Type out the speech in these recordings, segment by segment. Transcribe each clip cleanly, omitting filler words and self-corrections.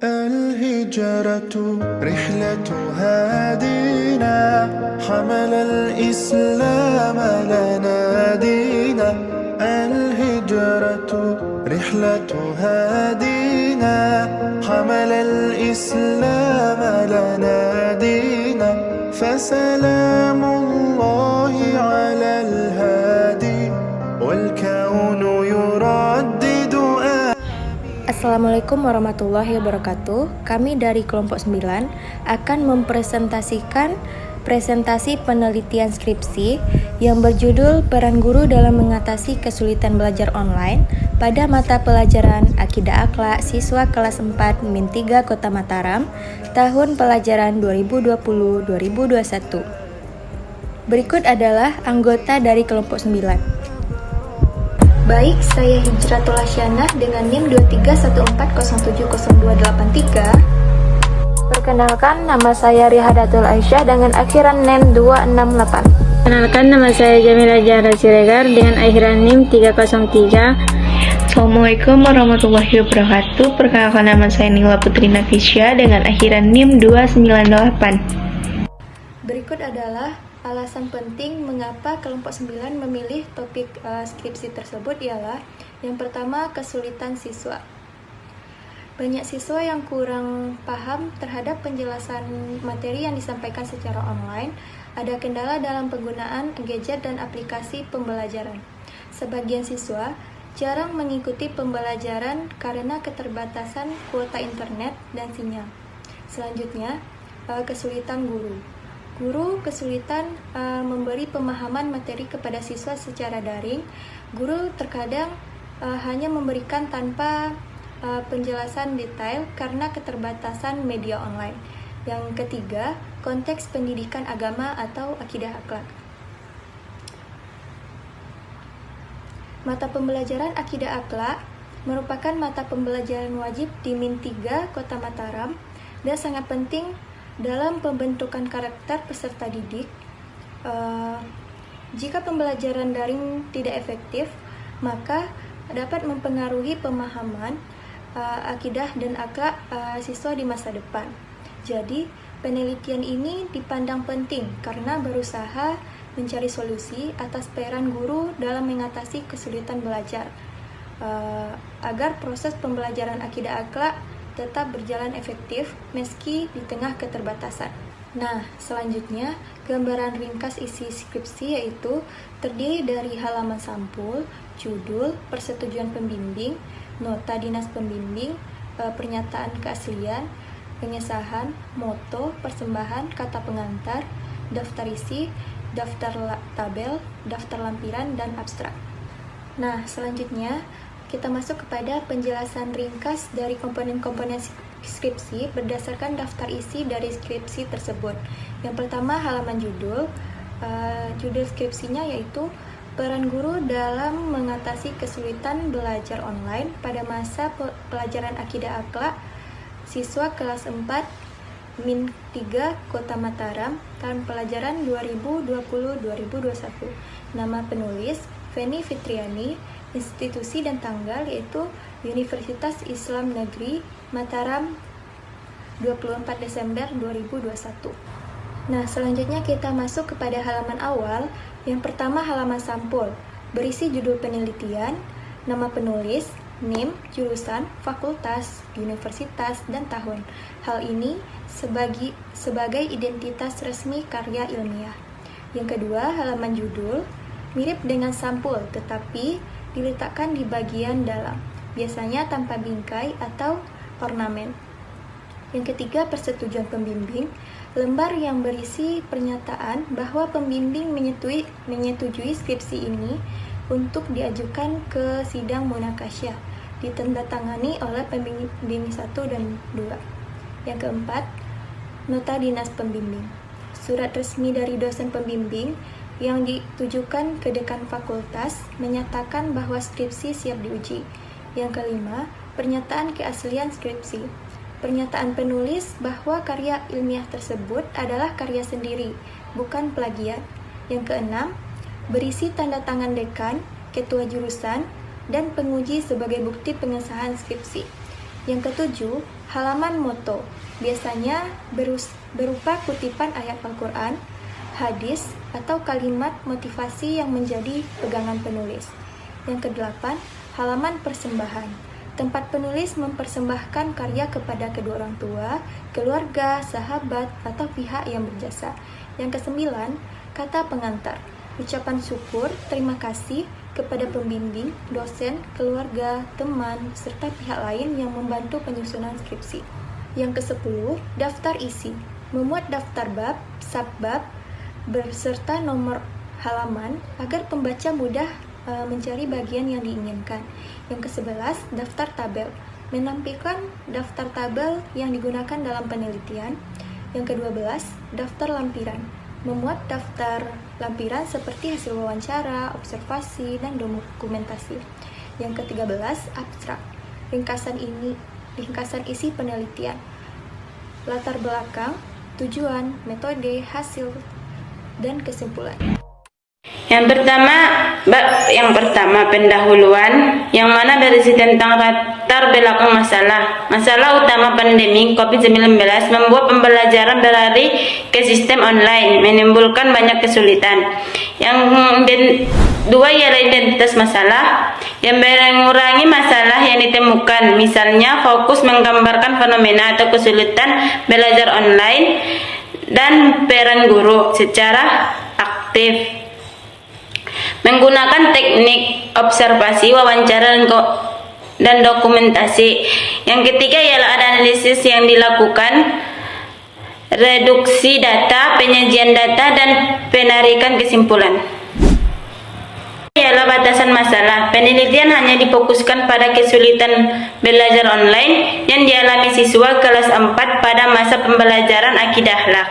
الهجرة رحلة هادينا حمل الإسلام لنا دينا الهجرة رحلة هادينا حمل الإسلام لنا دينا فسلام الله على الهادي والكون يردد Assalamualaikum warahmatullahi wabarakatuh. Kami dari kelompok 9 akan mempresentasikan presentasi penelitian skripsi yang berjudul Peran Guru dalam Mengatasi Kesulitan Belajar Online pada mata pelajaran Akidah Akhlak siswa kelas 4 Min 3 Kota Mataram tahun pelajaran 2020-2021. Berikut adalah anggota dari kelompok 9. Baik, saya Hijratul Asyanah dengan NIM 2314070283. Perkenalkan, nama saya Rihadatul Aisyah dengan akhiran NIM 268. Perkenalkan, nama saya Jamila Zahra Siregar dengan akhiran NIM 303. Assalamualaikum warahmatullahi wabarakatuh. Perkenalkan, nama saya Nila Putri Nafisya dengan akhiran NIM 298. Berikut adalah alasan penting mengapa kelompok 9 memilih topik skripsi tersebut ialah yang pertama, kesulitan siswa. Banyak siswa yang kurang paham terhadap penjelasan materi yang disampaikan secara online, ada kendala dalam penggunaan gadget dan aplikasi pembelajaran. Sebagian siswa jarang mengikuti pembelajaran karena keterbatasan kuota internet dan sinyal. Selanjutnya, kesulitan guru. Guru kesulitan memberi pemahaman materi kepada siswa secara daring. Guru terkadang hanya memberikan tanpa penjelasan detail karena keterbatasan media online. Yang ketiga, konteks pendidikan agama atau akidah akhlak. Mata pembelajaran akidah akhlak merupakan mata pembelajaran wajib di Min 3 Kota Mataram dan sangat penting dalam pembentukan karakter peserta didik. Jika pembelajaran daring tidak efektif, maka dapat mempengaruhi pemahaman akidah dan akhlak siswa di masa depan. Jadi, penelitian ini dipandang penting karena berusaha mencari solusi atas peran guru dalam mengatasi kesulitan belajar, agar proses pembelajaran akidah akhlak tetap berjalan efektif meski di tengah keterbatasan. Nah, selanjutnya gambaran ringkas isi skripsi yaitu terdiri dari halaman sampul, judul, persetujuan pembimbing, nota dinas pembimbing, pernyataan keaslian, pengesahan, moto, persembahan, kata pengantar, daftar isi, daftar tabel, daftar lampiran, dan abstrak. Nah, selanjutnya kita masuk kepada penjelasan ringkas dari komponen-komponen skripsi berdasarkan daftar isi dari skripsi tersebut. Yang pertama, halaman judul. Judul skripsinya yaitu Peran Guru dalam Mengatasi Kesulitan Belajar Online pada Masa Pelajaran Akidah Akhlak siswa kelas 4 Min 3 Kota Mataram tahun pelajaran 2020-2021. Nama penulis Feni Fitriani. Institusi dan tanggal yaitu Universitas Islam Negeri Mataram 24 Desember 2021. Nah, selanjutnya kita masuk kepada halaman awal. Yang pertama, halaman sampul berisi judul penelitian, nama penulis, NIM, jurusan, fakultas, universitas, dan tahun. Hal ini sebagai identitas resmi karya ilmiah. Yang kedua, halaman judul mirip dengan sampul tetapi diletakkan di bagian dalam, biasanya tanpa bingkai atau ornamen. Yang ketiga, persetujuan pembimbing, lembar yang berisi pernyataan bahwa pembimbing menyetujui skripsi ini untuk diajukan ke sidang munakasyah, ditandatangani oleh pembimbing 1 dan 2. Yang keempat, nota dinas pembimbing, surat resmi dari dosen pembimbing yang ditujukan ke dekan fakultas menyatakan bahwa skripsi siap diuji. Yang kelima, pernyataan keaslian skripsi. Pernyataan penulis bahwa karya ilmiah tersebut adalah karya sendiri, bukan plagiat. Yang keenam, berisi tanda tangan dekan, ketua jurusan, dan penguji sebagai bukti pengesahan skripsi. Yang ketujuh, Halaman moto biasanya berupa kutipan ayat Al-Quran, hadis, atau kalimat motivasi yang menjadi pegangan penulis. Yang kedelapan, halaman persembahan. Tempat penulis mempersembahkan karya kepada kedua orang tua, keluarga, sahabat, atau pihak yang berjasa. Yang kesembilan, kata pengantar. Ucapan syukur, terima kasih kepada pembimbing, dosen, keluarga, teman, serta pihak lain yang membantu penyusunan skripsi. Yang ke-10, daftar isi. Memuat daftar bab, subbab, beserta nomor halaman agar pembaca mudah mencari bagian yang diinginkan. Yang ke-11, daftar tabel. Menampilkan daftar tabel yang digunakan dalam penelitian. Yang ke-12, daftar lampiran. Memuat daftar lampiran seperti hasil wawancara, observasi, dan dokumentasi. Yang ke-13, abstrak. Ringkasan isi penelitian. Latar belakang, tujuan, metode, hasil, dan kesimpulan. Yang pertama pendahuluan, yang mana berisi tentang latar belakang masalah utama pandemi COVID-19 membuat pembelajaran beralih ke sistem online, menimbulkan banyak kesulitan. Yang kedua ialah identitas masalah, yang mengurangi masalah yang ditemukan, misalnya fokus menggambarkan fenomena atau kesulitan belajar online dan peran guru secara aktif. Menggunakan teknik observasi, wawancara, dan dokumentasi. Yang ketiga ialah analisis yang dilakukan, reduksi data, penyajian data, dan penarikan kesimpulan. Ialah batasan masalah. Penelitian hanya difokuskan pada kesulitan belajar online yang dialami siswa kelas 4 pada masa pembelajaran akidah akhlak.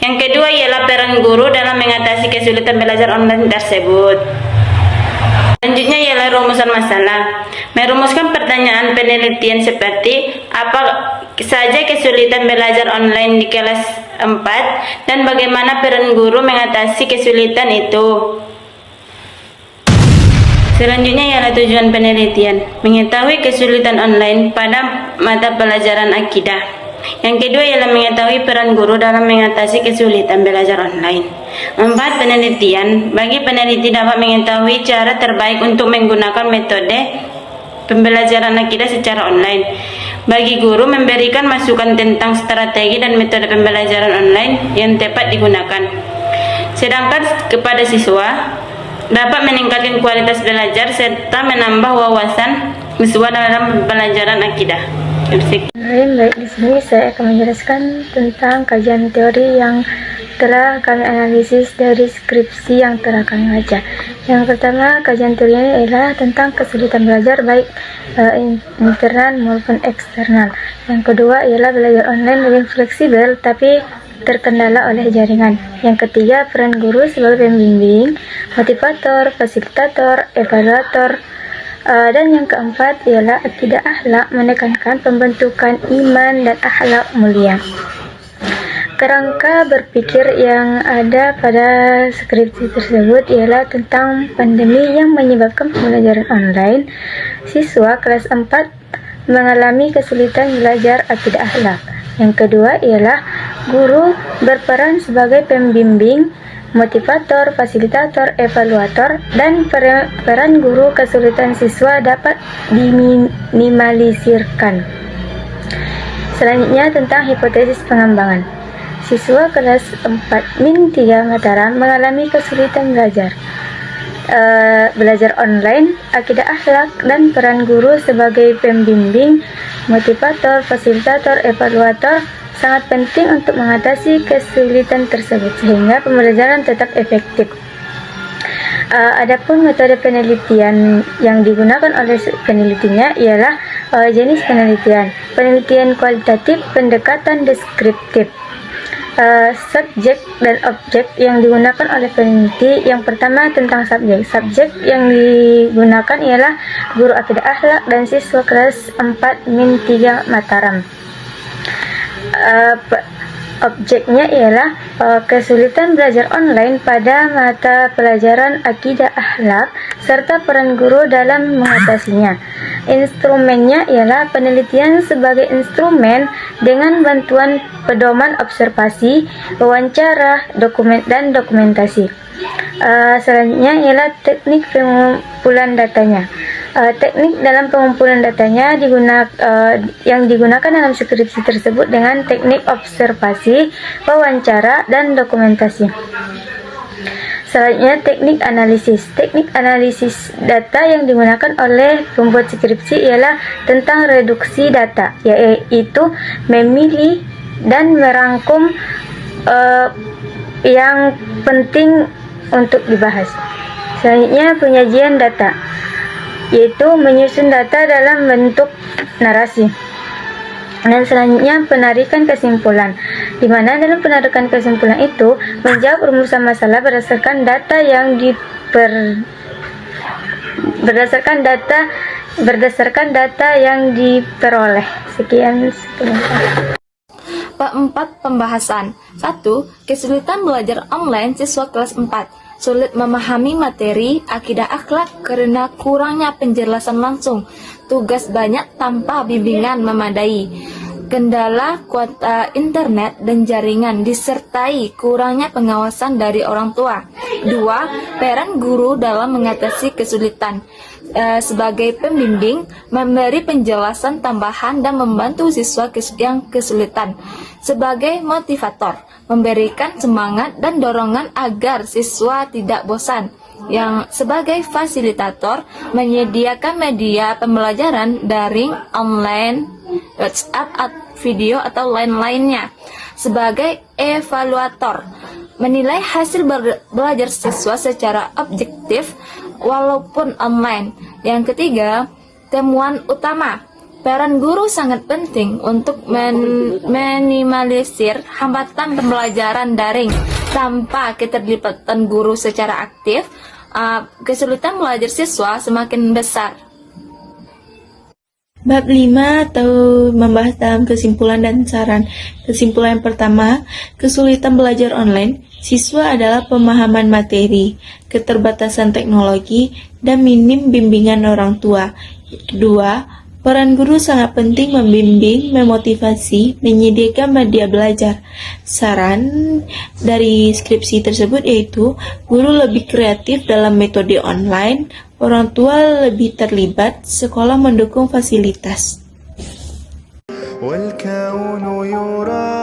Yang kedua ialah peran guru dalam mengatasi kesulitan belajar online tersebut. Selanjutnya ialah rumusan masalah. Merumuskan pertanyaan penelitian seperti apa saja kesulitan belajar online di kelas 4 dan bagaimana peran guru mengatasi kesulitan itu. Selanjutnya ialah tujuan penelitian, mengetahui kesulitan online pada mata pelajaran akidah. Yang kedua ialah mengetahui peran guru dalam mengatasi kesulitan belajar online. 4. Penelitian. Bagi peneliti dapat mengetahui cara terbaik untuk menggunakan metode pembelajaran akidah secara online. Bagi guru memberikan masukan tentang strategi dan metode pembelajaran online yang tepat digunakan. Sedangkan kepada siswa dapat meningkatkan kualitas belajar serta menambah wawasan siswa dalam pembelajaran akidah. Baik, di sini saya akan menjelaskan tentang kajian teori yang telah kami analisis dari skripsi yang telah kami baca. Yang pertama, kajian teorinya adalah tentang kesulitan belajar baik internal maupun eksternal. Yang kedua ialah belajar online lebih fleksibel tapi terkendala oleh jaringan. Yang ketiga, peran guru sebagai pembimbing, motivator, fasilitator, evaluator. Dan yang keempat ialah akidah akhlak, menekankan pembentukan iman dan akhlak mulia. Kerangka berpikir yang ada pada skripsi tersebut ialah tentang pandemi yang menyebabkan pembelajaran online. Siswa kelas 4 mengalami kesulitan belajar akidah akhlak. Yang kedua ialah guru berperan sebagai pembimbing, motivator, fasilitator, evaluator, dan peran guru kesulitan siswa dapat diminimalisirkan. Selanjutnya tentang hipotesis pengembangan. Siswa kelas 4-3 Mataram mengalami kesulitan belajar online, akidah akhlak, dan peran guru sebagai pembimbing, motivator, fasilitator, evaluator sangat penting untuk mengatasi kesulitan tersebut sehingga pembelajaran tetap efektif. Adapun metode penelitian yang digunakan oleh penelitinya ialah jenis penelitian kualitatif, pendekatan deskriptif. Subjek dan objek yang digunakan oleh peneliti. Yang pertama tentang subjek yang digunakan ialah guru akidah akhlak dan siswa kelas 4-3 Mataram. Objeknya ialah kesulitan belajar online pada mata pelajaran akidah akhlak serta peran guru dalam mengatasinya. Instrumennya ialah penelitian sebagai instrumen dengan bantuan pedoman observasi, wawancara, dokumen dan dokumentasi. Selanjutnya ialah teknik pengumpulan datanya. Teknik dalam pengumpulan datanya yang digunakan dalam skripsi tersebut dengan teknik observasi, wawancara, dan dokumentasi. Selanjutnya teknik analisis. Teknik analisis data yang digunakan oleh pembuat skripsi ialah tentang reduksi data, yaitu memilih dan merangkum yang penting untuk dibahas. Selanjutnya penyajian data, yaitu menyusun data dalam bentuk narasi. Dan selanjutnya penarikan kesimpulan, di mana dalam penarikan kesimpulan itu menjawab rumusan masalah berdasarkan data yang diperoleh. Sekian. Bab 4 pembahasan. 1. Kesulitan belajar online siswa kelas 4. Sulit memahami materi akidah akhlak karena kurangnya penjelasan langsung, tugas banyak tanpa bimbingan memadai, kendala kuota internet dan jaringan disertai kurangnya pengawasan dari orang tua. 2. Peran guru dalam mengatasi kesulitan. Sebagai pembimbing, memberi penjelasan tambahan dan membantu siswa yang kesulitan. Sebagai motivator, memberikan semangat dan dorongan agar siswa tidak bosan. Yang sebagai fasilitator, menyediakan media pembelajaran daring, online, WhatsApp, video atau lain-lainnya. Sebagai evaluator, menilai hasil belajar siswa secara objektif walaupun online. Yang ketiga, temuan utama. Peran guru sangat penting untuk minimalisir hambatan pembelajaran daring. Tanpa keterlibatan guru secara aktif, kesulitan belajar siswa semakin besar. Bab 5 atau membahas dalam kesimpulan dan saran. Kesimpulan yang pertama, kesulitan belajar online siswa adalah pemahaman materi, keterbatasan teknologi, dan minim bimbingan orang tua. Kedua, peran guru sangat penting membimbing, memotivasi, menyediakan media belajar. Saran dari skripsi tersebut yaitu guru lebih kreatif dalam metode online, orang tua lebih terlibat, sekolah mendukung fasilitas. والكون يرى